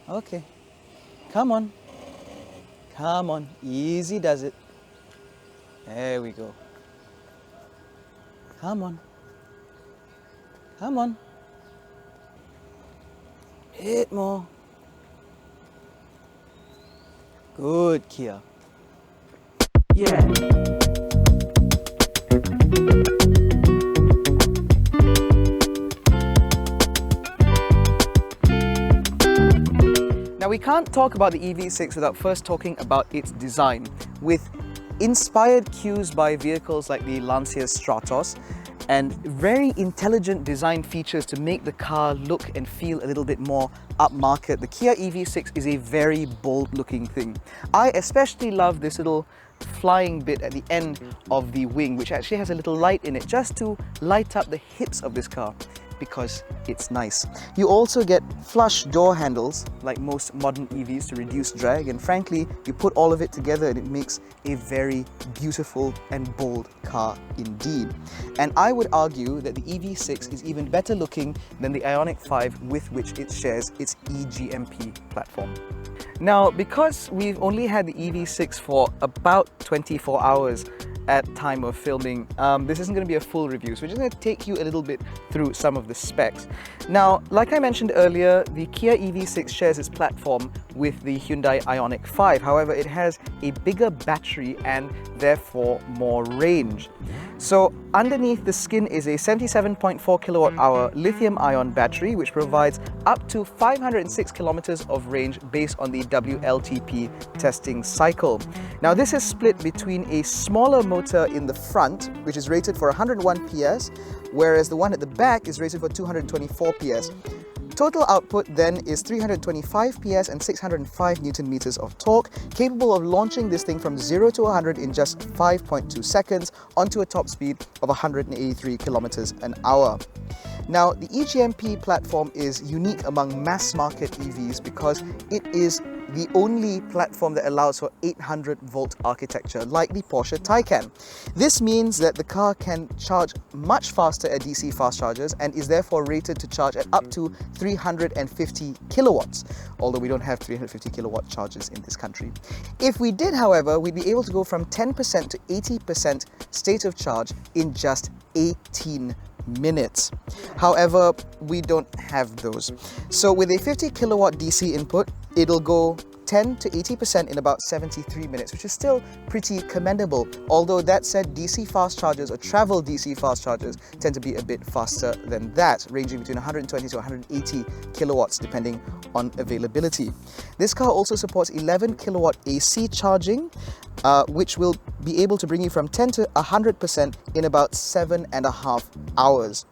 Okay. Come on. Come on. Easy does it. There we go. Come on. Come on. Hit more. Good, Kia. Yeah. Now we can't talk about the EV6 without first talking about its design. With inspired cues by vehicles like the Lancia Stratos and very intelligent design features to make the car look and feel a little bit more upmarket, the Kia EV6 is a very bold looking thing. I especially love this little flying bit at the end of the wing, which actually has a little light in it just to light up the hips of this car, because it's nice. You also get flush door handles like most modern EVs to reduce drag, and frankly you put all of it together and it makes a very beautiful and bold car indeed. And I would argue that the EV6 is even better looking than the Ioniq 5 with which it shares its eGMP platform. Now, because we've only had the EV6 for about 24 hours at time of filming, this isn't going to be a full review, so we're just going to take you a little bit through some of the specs. Now, like I mentioned earlier, the Kia EV6 shares its platform with the Hyundai Ioniq 5. However, it has a bigger battery and therefore more range. So underneath the skin is a 77.4 kilowatt-hour lithium-ion battery, which provides up to 506 kilometers of range based on the WLTP testing cycle. Now, this is split between a smaller motor in the front, which is rated for 101 PS, whereas the one at the back is rated for 224 PS. Total output then is 325 PS and 605 Newton meters of torque, capable of launching this thing from 0 to 100 in just 5.2 seconds onto a top speed of 183 kilometers an hour. Now, the eGMP platform is unique among mass market EVs because it is the only platform that allows for 800 volt architecture, like the Porsche Taycan. This means that the car can charge much faster at DC fast chargers and is therefore rated to charge at up to 350 kilowatts, although we don't have 350 kilowatt chargers in this country. If we did, however, we'd be able to go from 10% to 80% state of charge in just 18 minutes. However, we don't have those. So with a 50 kilowatt DC input, it'll go 10 to 80% in about 73 minutes, which is still pretty commendable. Although that said, DC fast chargers or travel DC fast chargers tend to be a bit faster than that, ranging between 120 to 180 kilowatts depending on availability. This car also supports 11 kilowatt AC charging, which will be able to bring you from 10 to 100% in about 7.5 hours.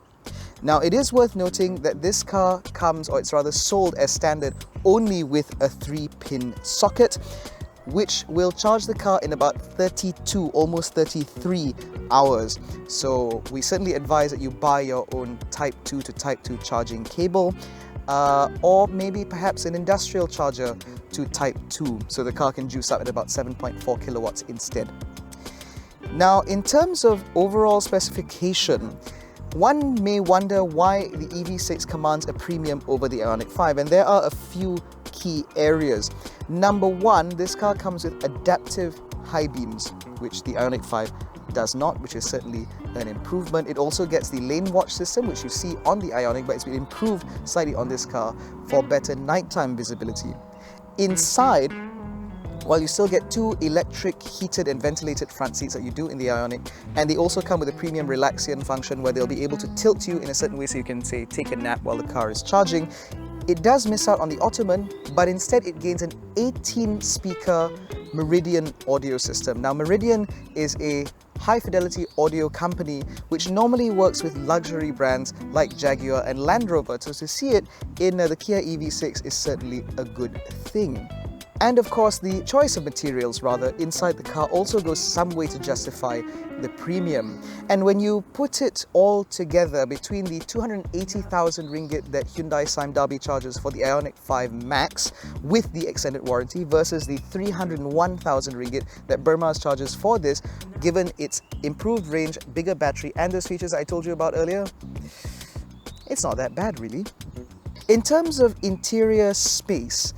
Now, it is worth noting that this car comes, or it's rather sold as standard, only with a 3-pin socket, which will charge the car in about 32, almost 33 hours. So we certainly advise that you buy your own Type 2 to Type 2 charging cable, or maybe perhaps an industrial charger to Type 2, so the car can juice up at about 7.4 kilowatts instead. Now, in terms of overall specification, one may wonder why the EV6 commands a premium over the Ioniq 5, and there are a few key areas. Number one, this car comes with adaptive high beams, which the Ioniq 5 does not, which is certainly an improvement. It also gets the lane watch system, which you see on the Ioniq, but it's been improved slightly on this car for better nighttime visibility. Inside, while you still get 2 electric heated and ventilated front seats that you do in the Ioniq, and they also come with a premium relaxion function where they'll be able to tilt you in a certain way so you can, say, take a nap while the car is charging. It does miss out on the Ottoman, but instead it gains an 18-speaker Meridian audio system. Now, Meridian is a high-fidelity audio company which normally works with luxury brands like Jaguar and Land Rover, so to see it in the Kia EV6 is certainly a good thing. And of course, the choice of materials inside the car also goes some way to justify the premium. And when you put it all together, between the 280,000 ringgit that Hyundai Sime Darby charges for the Ioniq 5 Max with the extended warranty versus the 301,000 ringgit that Burmaz charges for this, given its improved range, bigger battery and those features I told you about earlier, it's not that bad really. In terms of interior space,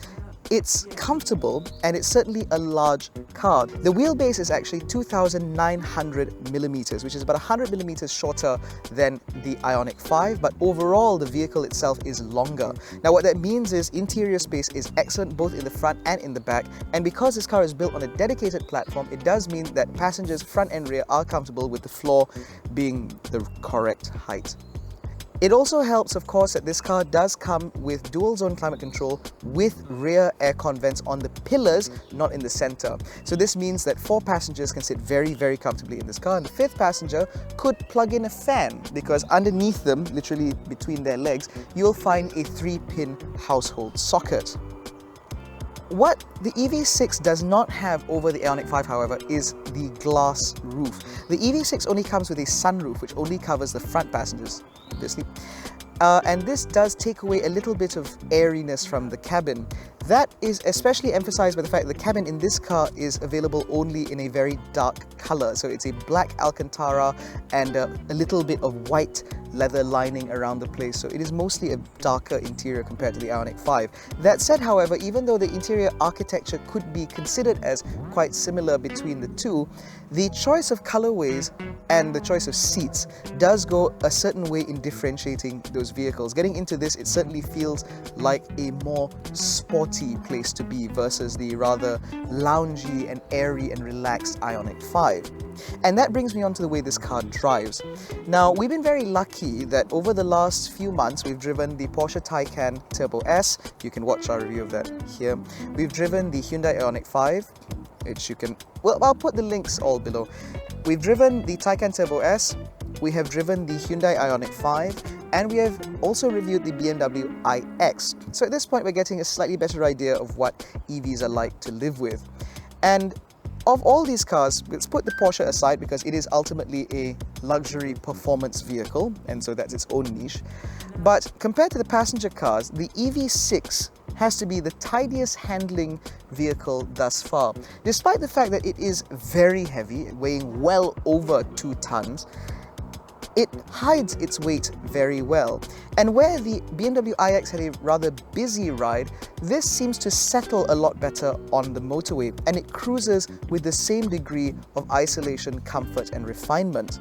it's comfortable and it's certainly a large car. The wheelbase is actually 2,900 millimeters, which is about 100 millimeters shorter than the Ioniq 5, but overall the vehicle itself is longer. Now what that means is interior space is excellent both in the front and in the back, and because this car is built on a dedicated platform, it does mean that passengers front and rear are comfortable with the floor being the correct height. It also helps, of course, that this car does come with dual zone climate control with rear aircon vents on the pillars, not in the center. So this means that 4 passengers can sit very, very comfortably in this car, and the 5th passenger could plug in a fan because underneath them, literally between their legs, you'll find a 3-pin household socket. What the EV6 does not have over the Ioniq 5, however, is the glass roof. The EV6 only comes with a sunroof, which only covers the front passengers, obviously. And this does take away a little bit of airiness from the cabin. That is especially emphasized by the fact that the cabin in this car is available only in a very dark color. So it's a black Alcantara and a little bit of white leather lining around the place. So it is mostly a darker interior compared to the Ioniq 5. That said, however, even though the interior architecture could be considered as quite similar between the two, the choice of colorways and the choice of seats does go a certain way in differentiating those vehicles. Getting into this, it certainly feels like a more sporty place to be versus the rather loungy and airy and relaxed Ioniq 5. And that brings me on to the way this car drives. Now, we've been very lucky that over the last few months, we've driven the Porsche Taycan Turbo S. You can watch our review of that here. We've driven the Hyundai Ioniq 5, which you can, well, I'll put the links all below. We've driven the Taycan Turbo S, we have driven the Hyundai Ioniq 5, and we have also reviewed the BMW iX. So at this point, we're getting a slightly better idea of what EVs are like to live with. And of all these cars, let's put the Porsche aside because it is ultimately a luxury performance vehicle, and so that's its own niche. But compared to the passenger cars, the EV6 has to be the tidiest handling vehicle thus far. Despite the fact that it is very heavy, weighing well over 2 tons, it hides its weight very well. And where the BMW iX had a rather busy ride, this seems to settle a lot better on the motorway, and it cruises with the same degree of isolation, comfort and refinement.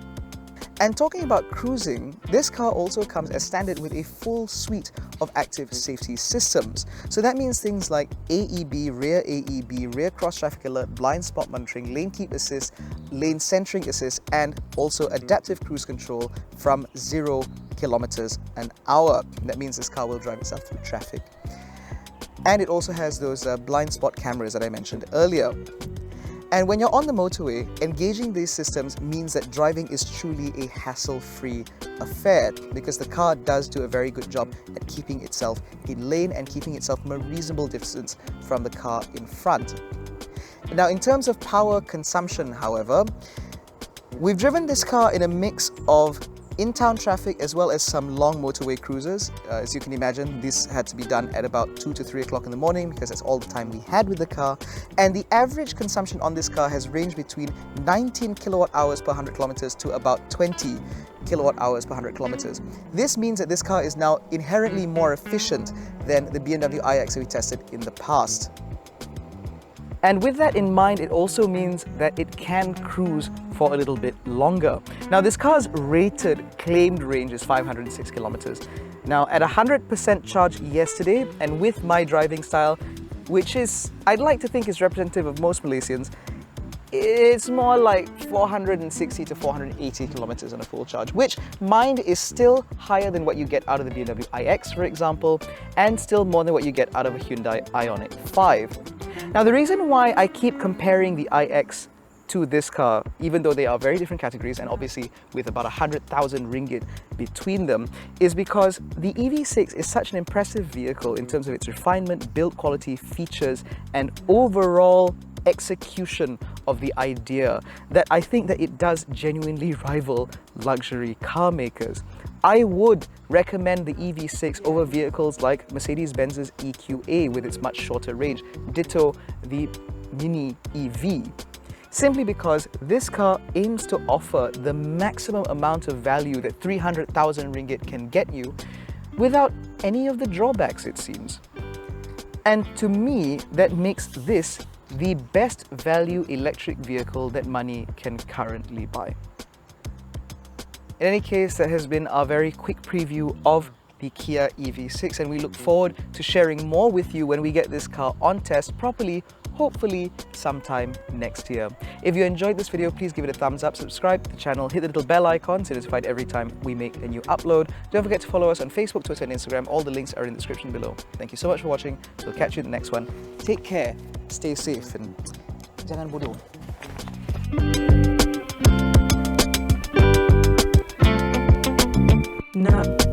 And talking about cruising, this car also comes as standard with a full suite of active safety systems. So that means things like AEB, rear cross traffic alert, blind spot monitoring, lane keep assist, lane centering assist, and also adaptive cruise control from 0 kilometers an hour. That means this car will drive itself through traffic. And it also has those blind spot cameras that I mentioned earlier. And when you're on the motorway, engaging these systems means that driving is truly a hassle-free affair because the car does do a very good job at keeping itself in lane and keeping itself from a reasonable distance from the car in front. Now, in terms of power consumption, however, we've driven this car in a mix of in-town traffic as well as some long motorway cruises. As you can imagine, this had to be done at about 2 to 3 o'clock in the morning because that's all the time we had with the car. And the average consumption on this car has ranged between 19 kilowatt hours per 100 kilometers to about 20 kilowatt hours per 100 kilometers. This means that this car is now inherently more efficient than the BMW iX that we tested in the past. And with that in mind, it also means that it can cruise for a little bit longer. Now, this car's rated claimed range is 506 kilometers. Now, at 100% charge yesterday, and with my driving style, which is, I'd like to think is representative of most Malaysians, it's more like 460 to 480 kilometers on a full charge, which, mind, is still higher than what you get out of the BMW iX, for example, and still more than what you get out of a Hyundai Ioniq 5. Now, the reason why I keep comparing the iX to this car, even though they are very different categories and obviously with about 100,000 ringgit between them, is because the EV6 is such an impressive vehicle in terms of its refinement, build quality, features, and overall execution of the idea that I think that it does genuinely rival luxury car makers. I would recommend the EV6 over vehicles like Mercedes-Benz's EQA with its much shorter range, ditto the Mini EV, simply because this car aims to offer the maximum amount of value that 300,000 ringgit can get you without any of the drawbacks, it seems. And to me, that makes this the best value electric vehicle that money can currently buy. In any case, that has been our very quick preview of the Kia EV6, and we look forward to sharing more with you when we get this car on test properly, hopefully sometime next year. If you enjoyed this video, please give it a thumbs up, subscribe to the channel, hit the little bell icon to be notified every time we make a new upload. Don't forget to follow us on Facebook, Twitter and Instagram. All the links are in the description below. Thank you so much for watching. We'll catch you in the next one. Take care, stay safe, and jangan bodoh. No.